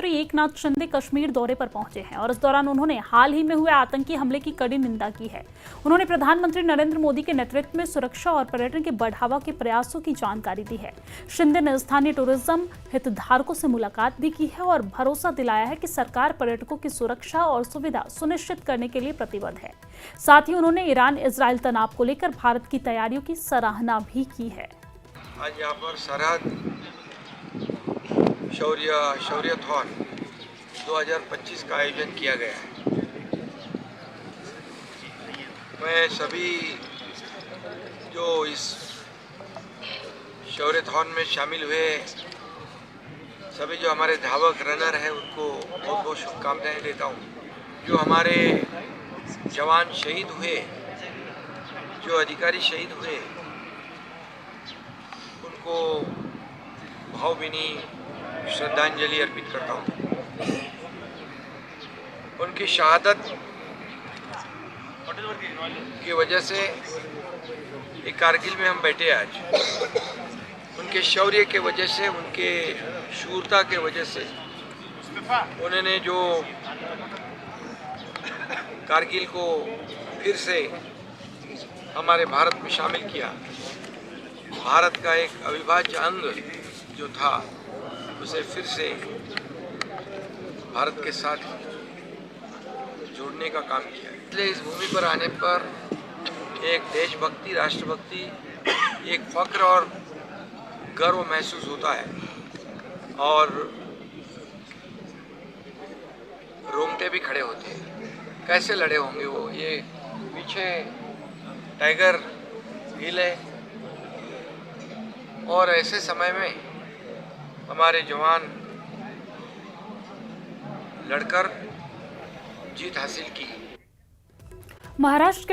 मुख्यमंत्री एकनाथ शिंदे कश्मीर दौरे पर पहुंचे हैं और इस दौरान उन्होंने हाल ही में हुए आतंकी हमले की कड़ी निंदा की है। उन्होंने प्रधानमंत्री नरेंद्र मोदी के नेतृत्व में सुरक्षा और पर्यटन के बढ़ावा के प्रयासों की जानकारी दी है। शिंदे ने स्थानीय टूरिज्म हितधारकों से मुलाकात भी की है और भरोसा दिलाया है कि सरकार पर्यटकों की सुरक्षा और सुविधा सुनिश्चित करने के लिए प्रतिबद्ध है। साथ ही उन्होंने ईरान इजरायल तनाव को लेकर भारत की तैयारियों की सराहना भी की है। आज यहाँ पर सरहद शौर्यथॉन 2025 का आयोजन किया गया है। मैं सभी जो इस शौर्यथॉन में शामिल हुए सभी जो हमारे धावक रनर हैं उनको बहुत बहुत शुभकामनाएं देता हूँ। जो हमारे जवान शहीद हुए, जो अधिकारी शहीद हुए, उनको भावभीनी श्रद्धांजलि अर्पित करता हूँ। उनकी शहादत की वजह से एक कारगिल में हम बैठे आज। उनके शौर्य के वजह से, उनके शूरता के वजह से उन्होंने जो कारगिल को फिर से हमारे भारत में शामिल किया, भारत का एक अविभाज्य अंग जो था उसे फिर से भारत के साथ जोड़ने का काम किया। इसलिए इस भूमि पर आने पर एक देशभक्ति, राष्ट्रभक्ति, एक फक्र और गर्व महसूस होता है और रोंगटे भी खड़े होते हैं। कैसे लड़े होंगे वो? ये पीछे टाइगर हिल है और ऐसे समय में हमारे जवान लड़कर जीत हासिल की। महाराष्ट्र